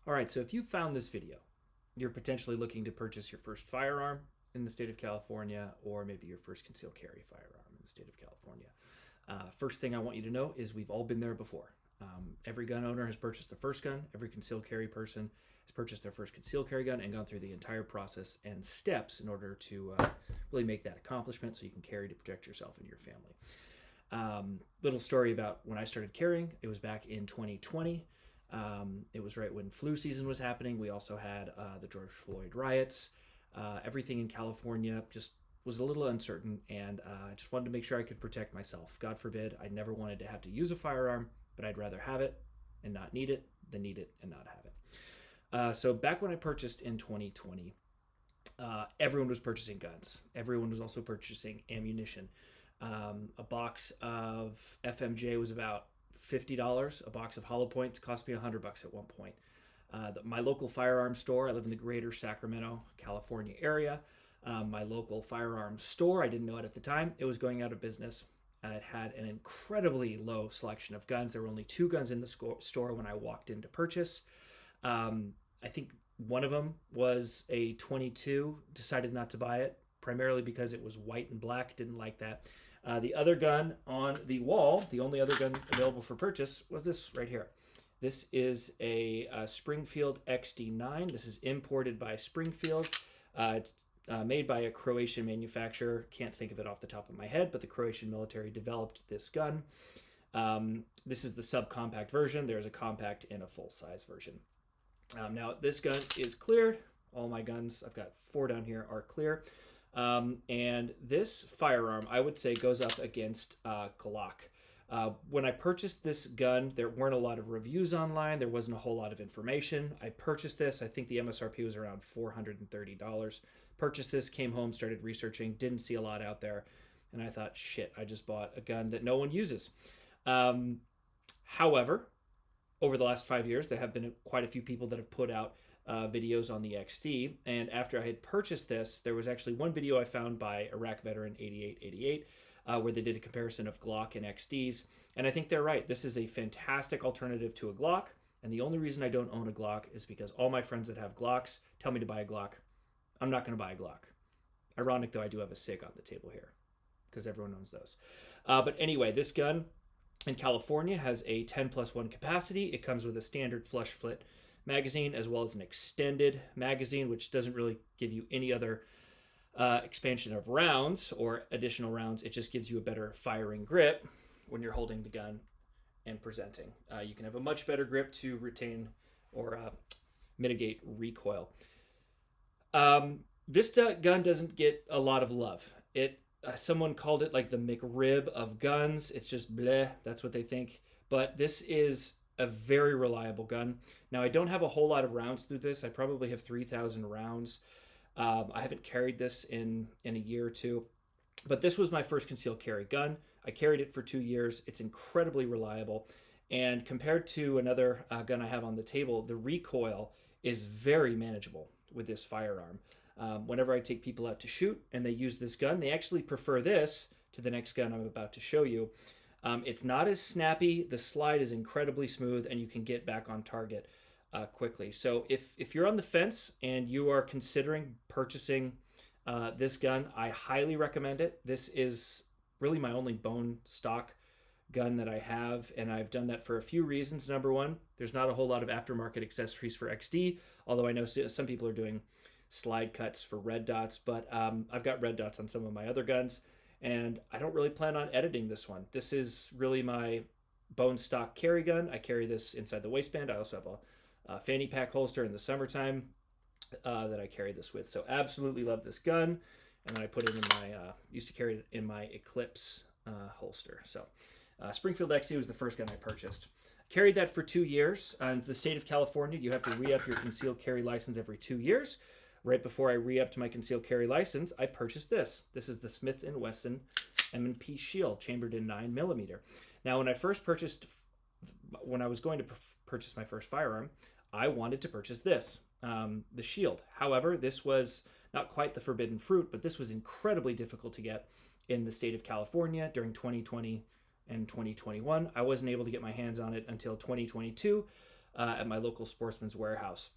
All right, so if you found this video, you're potentially looking to purchase your first firearm in the state of California, or maybe your first concealed carry firearm in the state of California. First thing I want you to know is we've all been there before. Every gun owner has purchased their first gun. Every concealed carry person has purchased their first concealed carry gun and gone through the entire process and steps in order to really make that accomplishment so you can carry to protect yourself and your family. Little story about when I started carrying. It was back in 2020. It was right when flu season was happening. We also had the George Floyd riots. Everything in California just was a little uncertain, and I just wanted to make sure I could protect myself. God forbid, I never wanted to have to use a firearm, but I'd rather have it and not need it than need it and not have it. So back when I purchased in 2020, everyone was purchasing guns. Everyone was also purchasing ammunition. A box of FMJ was about $50. A box of hollow points cost me $100 at one point. My local firearm store, I live in the greater Sacramento, California area. My local firearm store, I didn't know it at the time, it was going out of business. It had an incredibly low selection of guns. There were only 2 guns in the store when I walked in to purchase. I think one of them was a 22. Decided not to buy it, primarily because it was white and black. Didn't like that. The other gun on the wall, the only other gun available for purchase, was this right here. This is a Springfield XD9. This is imported by Springfield. It's made by a Croatian manufacturer. Can't think of it off the top of my head, but the Croatian military developed this gun. This is the subcompact version. There's a compact and a full-size version. Now, this gun is cleared. All my guns, I've got 4 down here, are clear. And this firearm, I would say, goes up against Glock. When I purchased this gun, there weren't a lot of reviews online. There wasn't a whole lot of information. I purchased this. I think the MSRP was around $430. Purchased this, came home, started researching, didn't see a lot out there. And I thought, shit, I just bought a gun that no one uses. However, over the last 5 years, there have been quite a few people that have put out videos on the XD. And after I had purchased this, there was actually one video I found by Iraq veteran 8888 where they did a comparison of Glock and XDs. And I think they're right. This is a fantastic alternative to a Glock. And the only reason I don't own a Glock is because all my friends that have Glocks tell me to buy a Glock. I'm not going to buy a Glock. Ironic, though, I do have a Sig on the table here because everyone owns those. But anyway, this gun in California has a 10+1 capacity. It comes with a standard flush fit magazine as well as an extended magazine, which doesn't really give you any other expansion of rounds or additional rounds. It just gives you a better firing grip when you're holding the gun and presenting. You can have a much better grip to retain or mitigate recoil. This gun doesn't get a lot of love. Someone called it like the McRib of guns. It's just bleh, that's what they think. But this is a very reliable gun. Now, I don't have a whole lot of rounds through this. I probably have 3,000 rounds. I haven't carried this in a year or two, but this was my first concealed carry gun. I carried it for 2 years. It's incredibly reliable. And compared to another gun I have on the table, the recoil is very manageable with this firearm. Whenever I take people out to shoot and they use this gun, they actually prefer this to the next gun I'm about to show you. It's not as snappy. The slide is incredibly smooth, and you can get back on target quickly. So if you're on the fence and you are considering purchasing this gun, I highly recommend it. This is really my only bone stock gun that I have, and I've done that for a few reasons. Number one, there's not a whole lot of aftermarket accessories for XD, although I know some people are doing slide cuts for red dots, but I've got red dots on some of my other guns, and I don't really plan on editing this one. This is really my bone stock carry gun. I carry this inside the waistband. I also have a fanny pack holster in the summertime that I carry this with. So absolutely love this gun. And then I put it in my, used to carry it in my Eclipse holster. So Springfield XD was the first gun I purchased. Carried that for 2 years. In the state of California, you have to re-up your concealed carry license every 2 years. Right before I re-upped my concealed carry license, I purchased this. This is the Smith & Wesson M&P Shield, chambered in 9mm. Now, when I was going to purchase my first firearm, I wanted to purchase this, the Shield. However, this was not quite the forbidden fruit, but this was incredibly difficult to get in the state of California during 2020 and 2021. I wasn't able to get my hands on it until 2022. at my local Sportsman's Warehouse.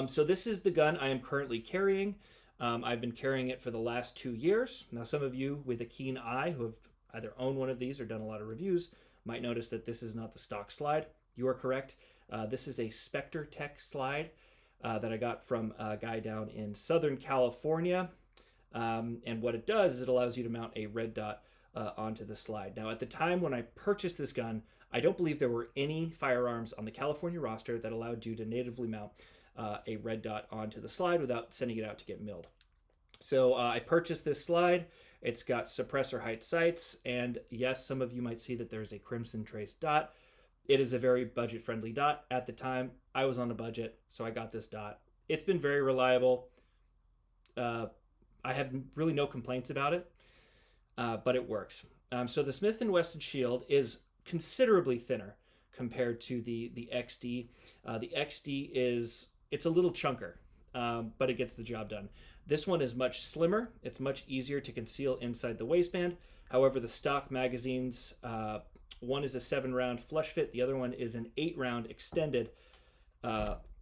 So this is the gun I am currently carrying. I've been carrying it for the last 2 years. Now, some of you with a keen eye who have either owned one of these or done a lot of reviews might notice that this is not the stock slide. You are correct. This is a Spectre Tech slide that I got from a guy down in Southern California. And what it does is it allows you to mount a red dot onto the slide. Now, at the time when I purchased this gun, I don't believe there were any firearms on the California roster that allowed you to natively mount a red dot onto the slide without sending it out to get milled. So I purchased this slide. It's got suppressor height sights, and yes, some of you might see that there's a crimson trace dot. It is a very budget-friendly dot. At the time, I was on a budget, so I got this dot. It's been very reliable. I have really no complaints about it, but it works. So the Smith & Wesson Shield is considerably thinner compared to the XD. The XD it's a little chunker, but it gets the job done. This one is much slimmer. It's much easier to conceal inside the waistband. However, the stock magazines, one is a 7-round flush fit. The other one is an 8-round extended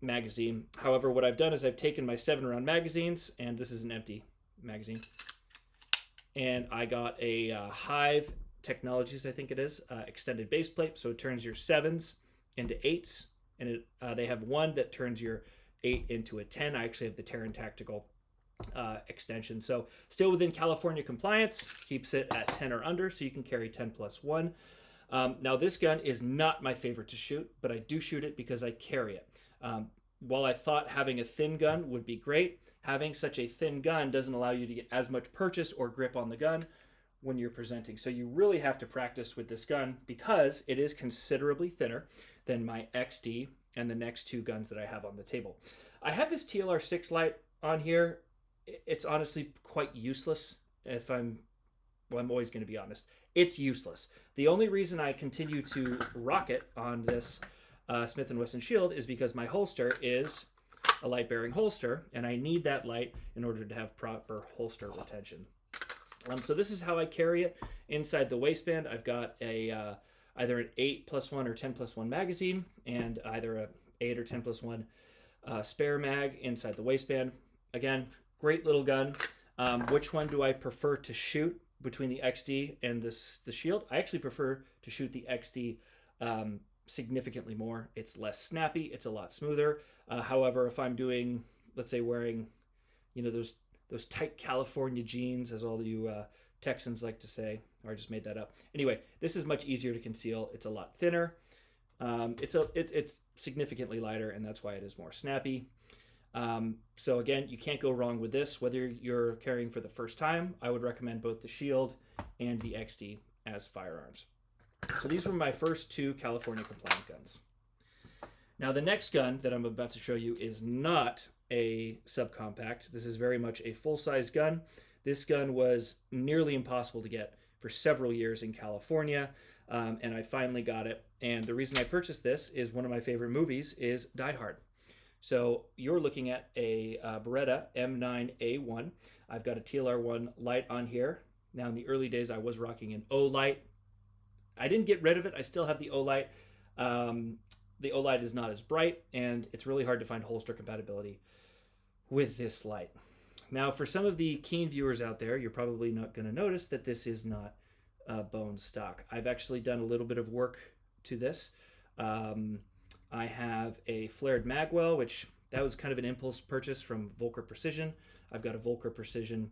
magazine. However, what I've done is I've taken my 7-round magazines, and this is an empty magazine, and I got a Hive Technologies, I think it is, extended base plate. So it turns your 7s into 8s, and they have one that turns your 8 into a 10. I actually have the Langdon Tactical extension. So still within California compliance, keeps it at 10 or under, so you can carry 10+1. Now this gun is not my favorite to shoot, but I do shoot it because I carry it. While I thought having a thin gun would be great, having such a thin gun doesn't allow you to get as much purchase or grip on the gun when you're presenting. So you really have to practice with this gun because it is considerably thinner than my XD and the next 2 guns that I have on the table. I have this TLR6 light on here. It's honestly quite useless. I'm always going to be honest. It's useless. The only reason I continue to rock it on this Smith & Wesson Shield is because my holster is a light-bearing holster, and I need that light in order to have proper holster retention. So this is how I carry it inside the waistband. I've got a either an 8+1 or 10+1 magazine, and either a 8 or 10+1 spare mag inside the waistband. Again, great little gun. Which one do I prefer to shoot between the XD and the Shield? I actually prefer to shoot the XD significantly more. It's less snappy. It's a lot smoother. However, if I'm doing, let's say, wearing, those tight California jeans, as all you Texans like to say, or I just made that up. Anyway, this is much easier to conceal. It's a lot thinner. It's significantly lighter, and that's why it is more snappy. So again, you can't go wrong with this. Whether you're carrying for the first time, I would recommend both the Shield and the XD as firearms. So these were my first 2 California compliant guns. Now the next gun that I'm about to show you is not a subcompact. This is very much a full-size gun. This gun was nearly impossible to get for several years in California, and I finally got it. And the reason I purchased this is one of my favorite movies is Die Hard. So you're looking at a Beretta M9A1. I've got a TLR1 light on here. Now in the early days I was rocking an O light. I didn't get rid of it. I still have the O light. The O light is not as bright, and it's really hard to find holster compatibility with this light. Now for some of the keen viewers out there, you're probably not going to notice that this is not bone stock. I've actually done a little bit of work to this. I have a flared magwell, which that was kind of an impulse purchase from Volker Precision. I've got a Volker Precision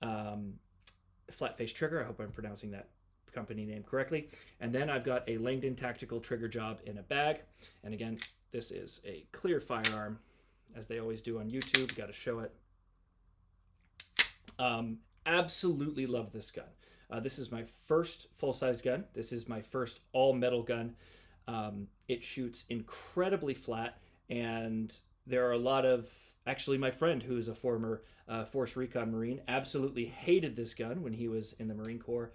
flat face trigger. I hope I'm pronouncing that company name correctly. And then I've got a Langdon Tactical trigger job in a bag. And again, this is a clear firearm, as they always do on YouTube. Got to show it. Absolutely love this gun. This is my first full-size gun. This is my first all-metal gun. It shoots incredibly flat, and there are a lot of, actually my friend who is a former Force Recon Marine absolutely hated this gun when he was in the Marine Corps.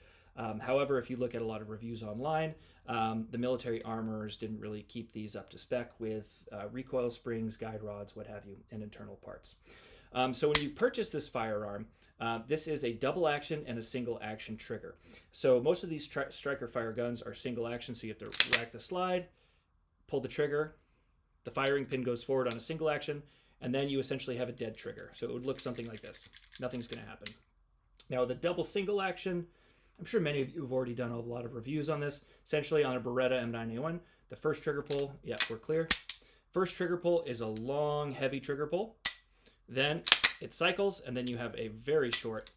However, if you look at a lot of reviews online, the military armorers didn't really keep these up to spec with recoil springs, guide rods, what have you, and internal parts. So when you purchase this firearm, this is a double action and a single action trigger. So most of these striker fire guns are single action, so you have to rack the slide, pull the trigger, the firing pin goes forward on a single action, and then you essentially have a dead trigger. So it would look something like this. Nothing's going to happen. Now, the double single action, I'm sure many of you have already done a lot of reviews on this. Essentially, on a Beretta M9A1, the first trigger pull, yeah, we're clear. First trigger pull is a long, heavy trigger pull. Then it cycles, and then you have a very short,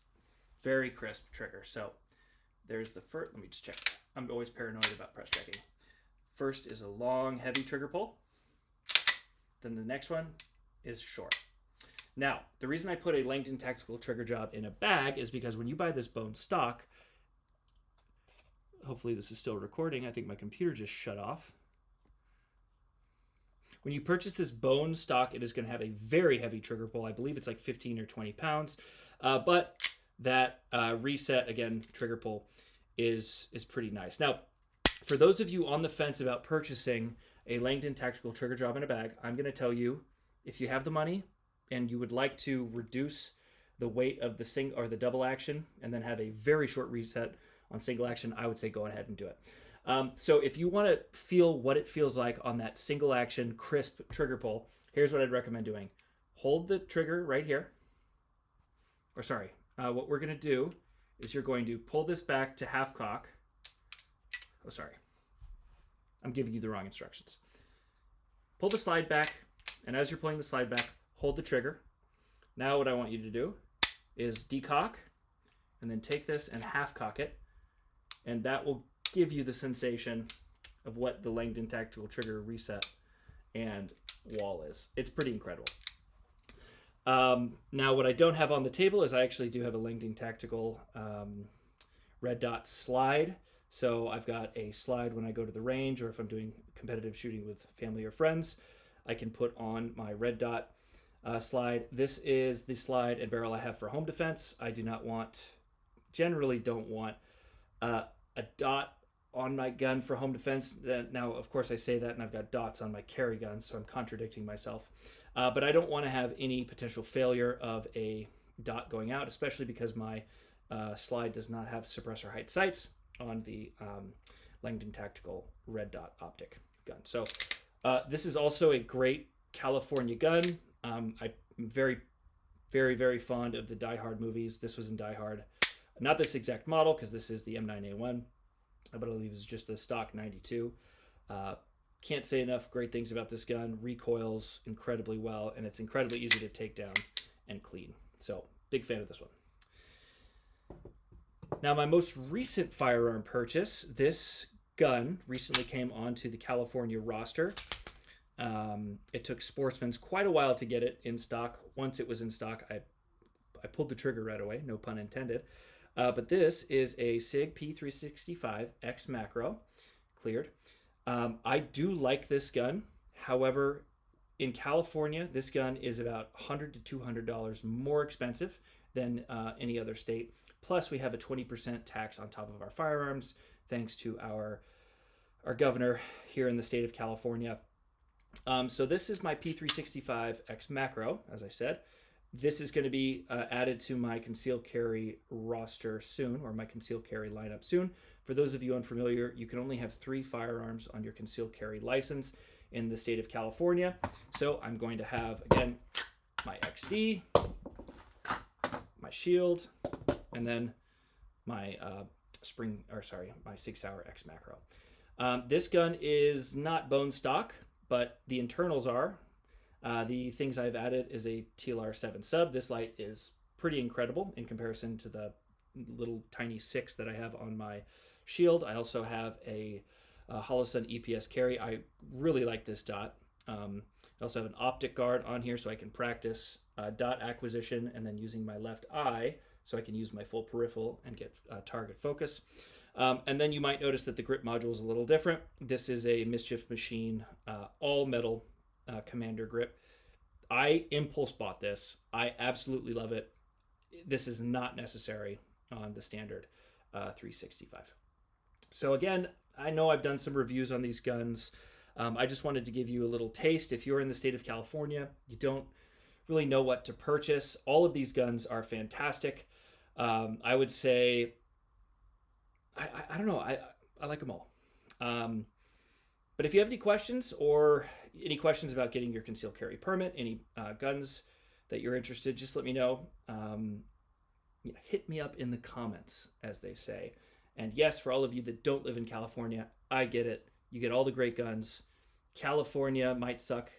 very crisp trigger. So there's the first. Let me just check. I'm always paranoid about press checking. First is a long, heavy trigger pull. Then the next one is short. Now, the reason I put a Langdon Tactical trigger job in a bag is because when you buy this bone stock, hopefully this is still recording. I think my computer just shut off. When you purchase this bone stock, it is going to have a very heavy trigger pull. I believe it's like 15 or 20 pounds. But that reset, again, trigger pull is pretty nice. Now, for those of you on the fence about purchasing a Langdon Tactical trigger job in a bag, I'm going to tell you, if you have the money and you would like to reduce the weight of the single or the double action and then have a very short reset on single action, I would say go ahead and do it. So if you want to feel what it feels like on that single action crisp trigger pull, here's what I'd recommend doing. Hold the trigger right here. Or sorry, what we're going to do is you're going to pull this back to half cock. Oh, sorry. I'm giving you the wrong instructions. Pull the slide back, and as you're pulling the slide back, hold the trigger. Now what I want you to do is decock, and then take this and half cock it, and that will give you the sensation of what the Langdon Tactical trigger reset and wall is. It's pretty incredible. Now what I don't have on the table is I actually do have a Langdon Tactical red dot slide. So I've got a slide when I go to the range, or if I'm doing competitive shooting with family or friends, I can put on my red dot slide. This is the slide and barrel I have for home defense. I do not want, generally don't want a dot on my gun for home defense. Now, of course, I say that and I've got dots on my carry guns, so I'm contradicting myself. But I don't want to have any potential failure of a dot going out, especially because my slide does not have suppressor height sights on the Langdon Tactical red dot optic gun. So this is also a great California gun. I'm very, very, very fond of the Die Hard movies. This was in Die Hard. Not this exact model, because this is the M9A1, but I believe it's just the stock 92. Can't say enough great things about this gun. Recoils incredibly well, and it's incredibly easy to take down and clean. So, big fan of this one. Now, my most recent firearm purchase, this gun recently came onto the California roster. It took Sportsman's quite a while to get it in stock. Once it was in stock, I pulled the trigger right away, no pun intended. But this is a Sig P365 X Macro, cleared. I do like this gun. However, in California, this gun is about $100 to $200 more expensive than any other state. Plus, we have a 20% tax on top of our firearms, thanks to our governor here in the state of California. So this is my P365 X Macro, as I said. This is going to be added to my concealed carry roster soon, or my concealed carry lineup soon. For those of you unfamiliar, you can only have 3 firearms on your concealed carry license in the state of California. So I'm going to have, again, my XD, my Shield, and then my my Sig Sauer X Macro. This gun is not bone stock, but the internals are. The things I've added is a TLR7 sub. This light is pretty incredible in comparison to the little tiny 6 that I have on my Shield. I also have a Holosun EPS carry. I really like this dot. I also have an optic guard on here so I can practice dot acquisition and then using my left eye so I can use my full peripheral and get target focus. And then you might notice that the grip module is a little different. This is a Mischief machine, all metal commander grip. I impulse bought this. I absolutely love it. This is not necessary on the standard 365. So again, I know I've done some reviews on these guns. I just wanted to give you a little taste. If you're in the state of California, you don't really know what to purchase. All of these guns are fantastic. I would say, I don't know, I like them all. But if you have any questions or any questions about getting your concealed carry permit, any guns that you're interested, just let me know. Hit me up in the comments, as they say. And yes, for all of you that don't live in California, I get it. You get all the great guns. California might suck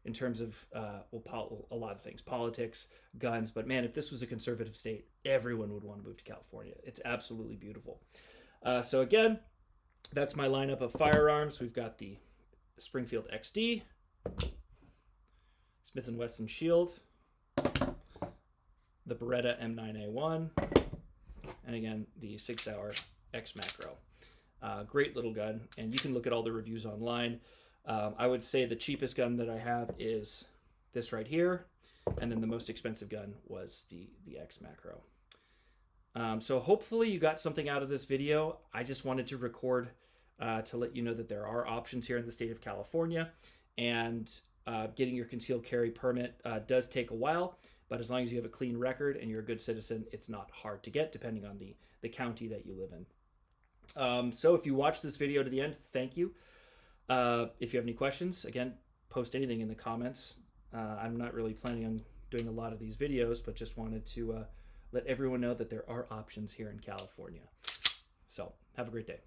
in terms of a lot of things, politics, guns. But man, if this was a conservative state, everyone would want to move to California. It's absolutely beautiful. So again, that's my lineup of firearms. We've got the Springfield XD, Smith & Wesson Shield, the Beretta M9A1, and again, the Sig Sauer X Macro. Great little gun, and you can look at all the reviews online. I would say the cheapest gun that I have is this right here, and then the most expensive gun was the X Macro. So hopefully you got something out of this video. I just wanted to record to let you know that there are options here in the state of California, and getting your concealed carry permit does take a while, but as long as you have a clean record and you're a good citizen, it's not hard to get depending on the county that you live in. So if you watched this video to the end, thank you. If you have any questions, again, post anything in the comments. I'm not really planning on doing a lot of these videos, but just wanted to let everyone know that there are options here in California. So have a great day.